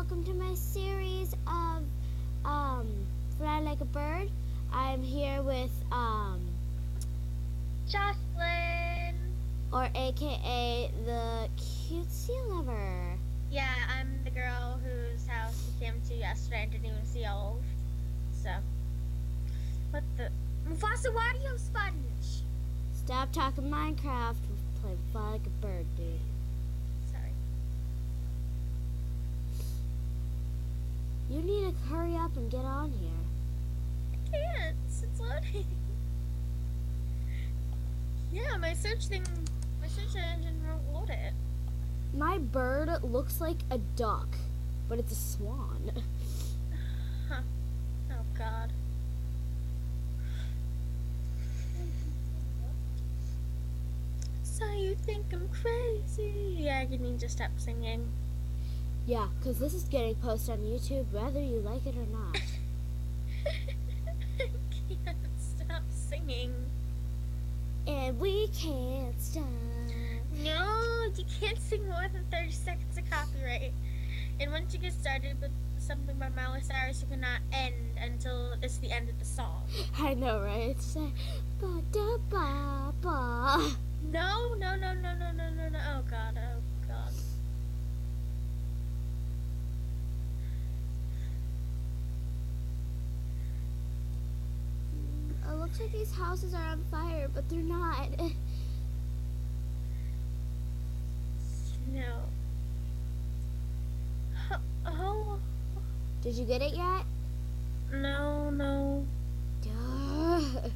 welcome to my series of Fly Like a Bird. I'm here with Jocelyn. or AKA the cutesy lover. Yeah, I'm the girl whose house we came to yesterday and didn't even see all of. So, what the? Mufasa, why do you have sponge? Stop talking Minecraft. We'll play Fly Like a Bird, dude. Sorry. You need to hurry up and get on here. I can't. It's loading. Yeah, my search engine won't load it. My bird looks like a duck, but it's a swan. Huh. Oh, God. So you think I'm crazy? Yeah, you need to stop singing. Yeah, because this is getting posted on YouTube whether you like it or not. I can't stop singing. And we can't stop. No, you can't sing more than 30 seconds of copyright. And once you get started with something by Miley Cyrus, you cannot end until it's the end of the song. I know, right? It's like, ba-da-ba-ba. No. Oh, God. It looks like these houses are on fire, but they're not. No. Oh. Did you get it yet? No. Duh.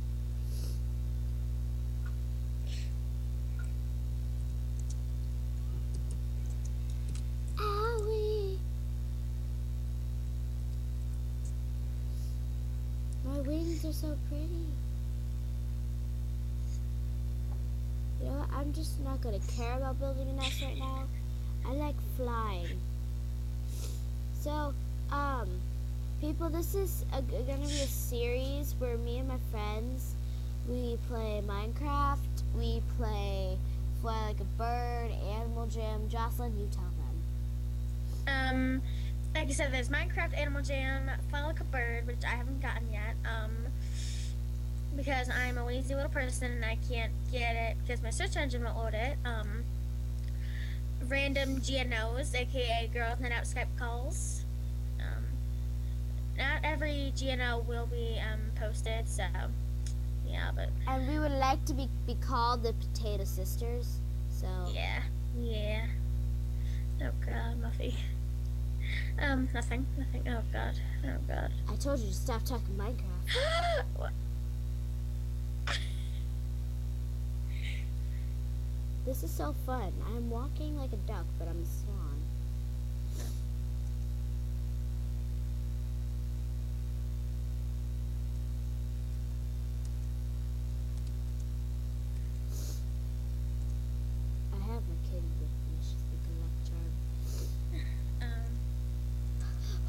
Owie. My wings are so pretty. You know what? I'm just not gonna care about building a nest right now. I like flying. So, people, this is gonna be a series where me and my friends, we play Minecraft, we play Fly Like a Bird, Animal Jam. Jocelyn, you tell them. Like I said, there's Minecraft, Animal Jam, Fly Like a Bird, which I haven't gotten yet, because I'm a lazy little person and I can't get it because my search engine won't load it. Random GNOs, aka Girls Night Out Skype Calls. Not every GNO will be posted, so yeah, but And we would like to be called the Potato Sisters, so. yeah. Oh God, Muffy. Nothing. Oh God. I told you to stop talking Minecraft. What? This is so fun. I'm walking like a duck, but I'm a swan. I have my kitty with me. She's the good luck charm.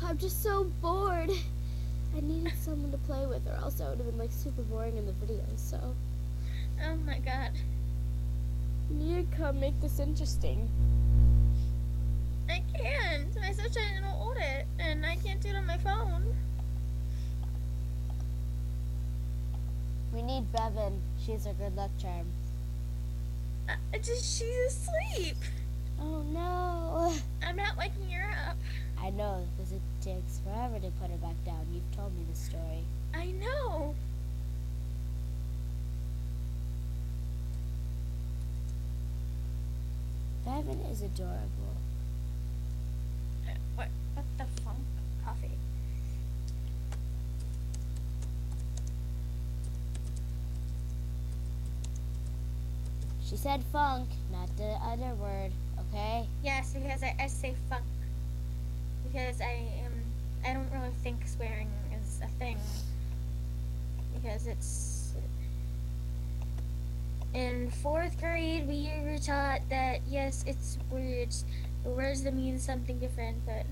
I'm just so bored. I needed someone to play with, or else I would have been like super boring in the video. So. Oh my God. You need to come make this interesting. I can't. My search engine won't load it, and I can't do it on my phone. We need Bevan. She's our good luck charm. She's asleep. Oh no. I'm not waking her up. I know, because it takes forever to put her back down. You've told me the story. I know. Bevan is adorable. What the funk? Coffee. She said funk, not the other word, okay? Yes, because I say funk. Because I don't really think swearing is a thing. Because it's... In 4th grade, we were taught that, yes, it's words. The words that mean something different, but...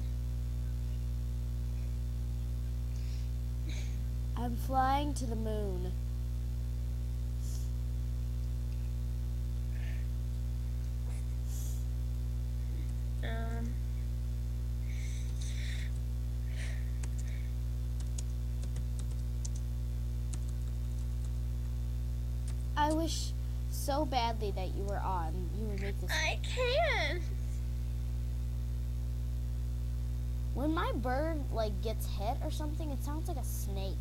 I'm flying to the moon. wish so badly that you were on. You would make this. I can't. When my bird like gets hit or something, it sounds like a snake.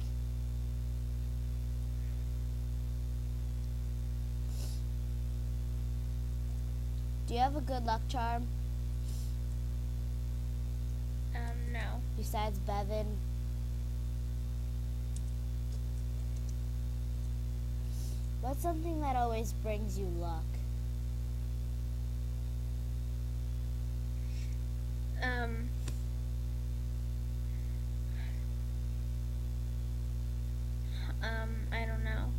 Do you have a good luck charm No. besides Bevan? What's something that always brings you luck? I don't know.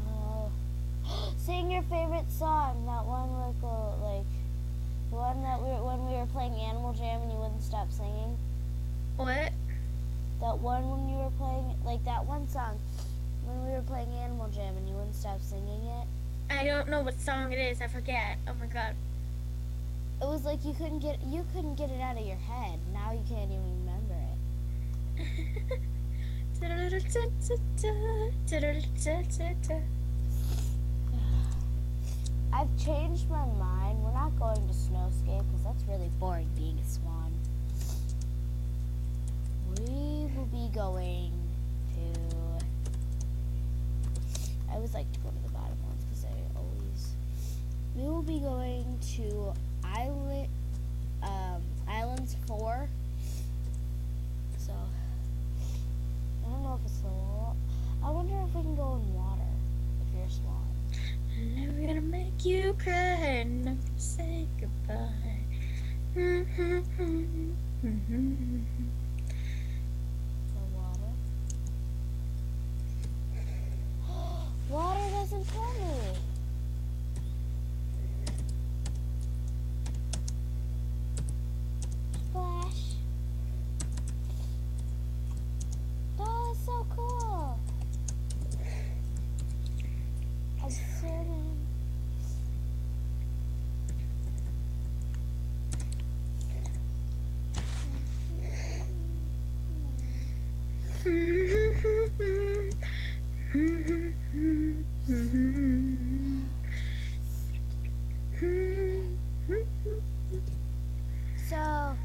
Oh, sing your favorite song. That one like the one that when we were playing Animal Jam and you wouldn't stop singing. What? That one when you were playing like that one song when we were playing Animal Jam and you wouldn't stop singing it. I don't know what song it is. I forget. Oh my god. It was like you couldn't get it out of your head. Now you can't even remember it. I've changed my mind. We're not going to snowscape because that's really boring being a swan. We will be going to... I always like to go to the bottom ones because I always... We will be going to Islands 4. So, I don't know if it's a little... I wonder if we can go in water if you're a swan. I'm never gonna make you cry and never say goodbye. The water. Water doesn't kill me. Splash. That is so cool. I'm sitting. So,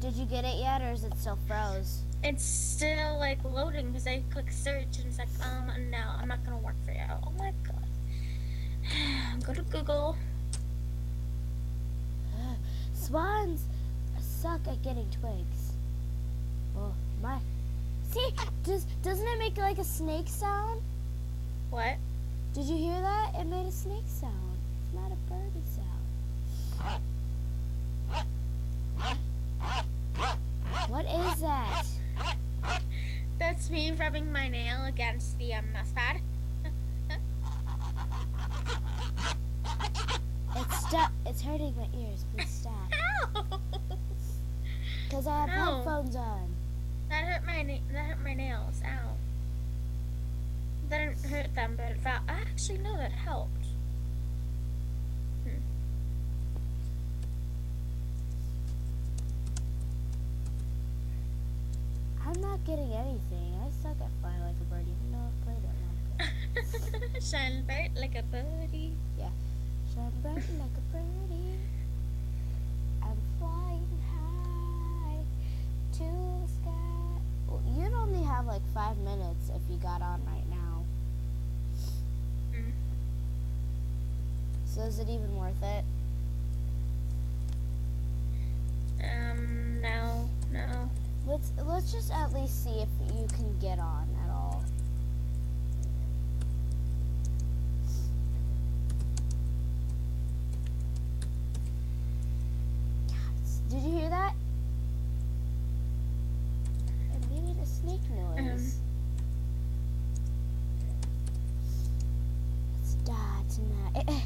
did you get it yet, or is it still froze? It's still like loading because I click search and it's like, no, I'm not gonna work for you. Oh my god. Go to Google. Swans suck at getting twigs. Oh my! See, doesn't it make like a snake sound? What? Did you hear that? It made a snake sound. It's not a birdie sound. What is that? That's me rubbing my nail against the mouse pad. It's hurting my ears. Please stop. Ow! Because I have Ow. headphones on. That hurt my nails. Ow. That didn't hurt them, but it felt. Actually, no, that helped. I'm not getting anything. I suck at flying like a bird, even though I've played it long. Shine bright like a birdie. Shine bright like a birdie. I'm flying high to the sky. Well, you'd only have like 5 minutes if you got on right now. So is it even worth it? No. Let's just at least see if you can get on at all. Did you hear that? It made a snake noise. Let's die tonight.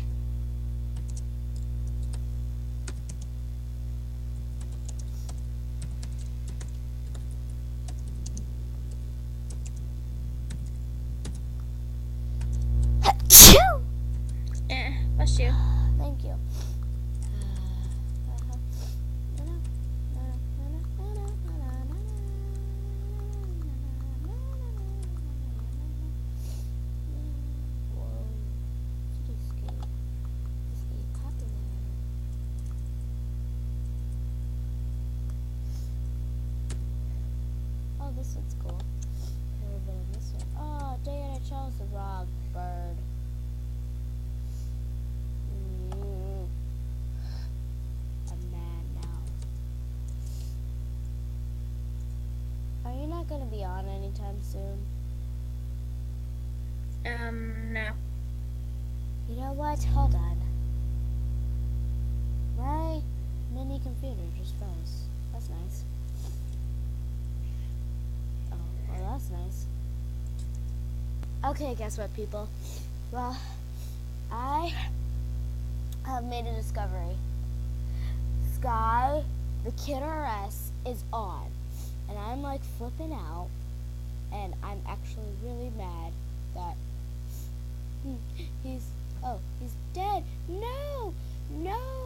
Bless you. Thank you. this one's cool. Never been in this one. Oh, dang it, I chose the wrong bird. I'm mad now. Are you not gonna be on anytime soon? No. You know what? Hold on. My mini computer just froze. That's nice. Oh, well, that's nice. Okay, guess what, people? Well, I have made a discovery. Sky, the Kid RS, is on. And I'm like flipping out. And I'm actually really mad that he's dead. No,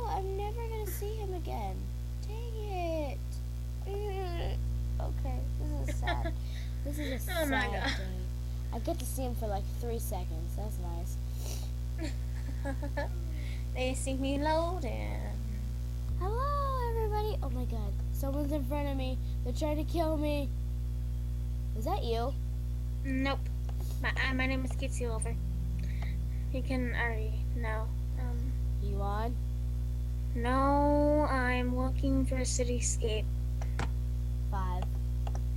I'm never gonna see him again. Dang it. Okay, this is sad. This is a sad day. I get to see him for like 3 seconds. That's nice. They see me loading. Hello, everybody. Oh my god, someone's in front of me. They're trying to kill me. Is that you? Nope. My name is Kitty Silver. You can already know. You on? No, I'm looking for a cityscape. 5.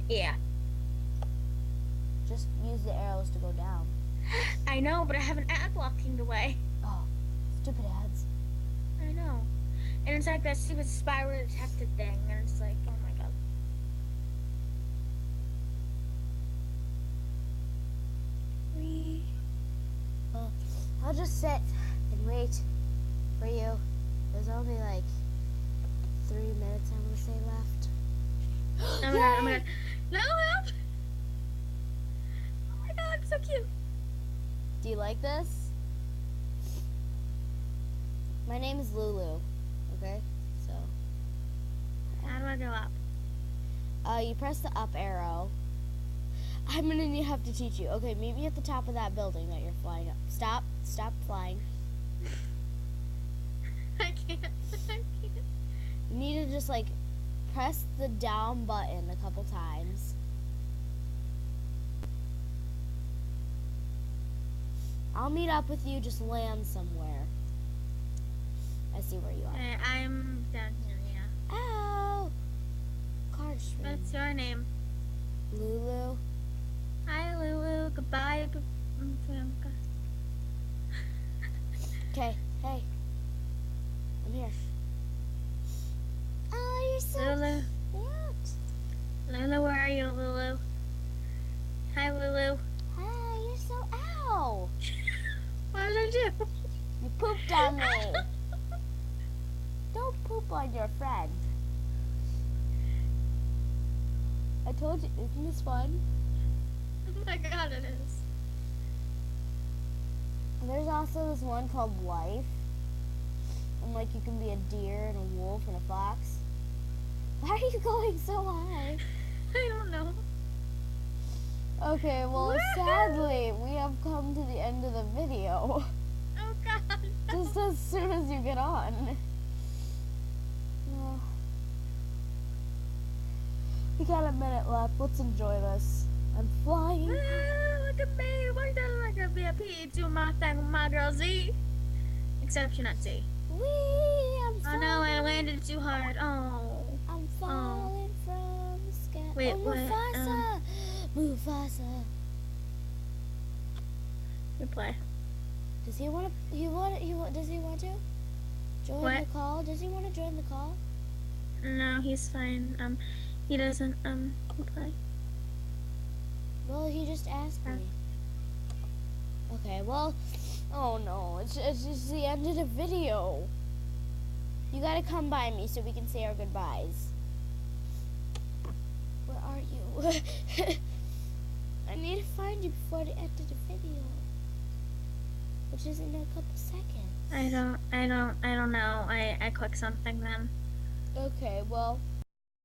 Yeah. Just use the arrows to go down. I know, but I have an ad blocking the way. Oh, stupid ads. I know. And it's like that stupid spyware detected thing, and it's like, oh my god. Well, I'll just sit and wait for you. There's only like 3 minutes, I want to say, left. Oh my god, oh my god. No, help! Oh my god, so cute. Do you like this? My name is Lulu. Okay, so How do I go up? you press the up arrow. I'm gonna have to teach you. Okay, meet me at the top of that building that you're flying up. Stop flying. I can't. You need to just like press the down button a couple times. I'll meet up with you, just land somewhere. I see where you are. I'm down here, yeah. Ow! Car stream. What's your name? Lulu. Hi, Lulu. Goodbye, Bianca. Okay, hey. I'm here. Oh, you're so Lulu. cute. Lulu, where are you, Lulu? Hi, Lulu. Hi, you're so ow. What did I do? You pooped on me. Don't poop on your friend. I told you, isn't this fun? Oh my god, it is. There's also this one called Life. And like you can be a deer and a wolf and a fox. Why are you going so high? I don't know. Okay, well, sadly, we have come to the end of the video. Oh god. Just as soon as you get on. We got a minute left. Let's enjoy this. I'm flying. Look at me. Why don't I like a VIP do my thing with my girl Z? Except you're not Z. I'm Oh falling. no, I landed too hard. Oh. I'm falling from the sky. Wait, oh, what? Mufasa. Mufasa. Reply. Does he want to? Does he want to join What? the call? Does he want to join the call? No, he's fine. He doesn't, reply. Well, he just asked me. Okay, well, oh no, it's just the end of the video. You gotta come by me so we can say our goodbyes. Where are you? I need to find you before the end of the video, which is in a couple seconds. I don't know. I clicked something then. Okay, well,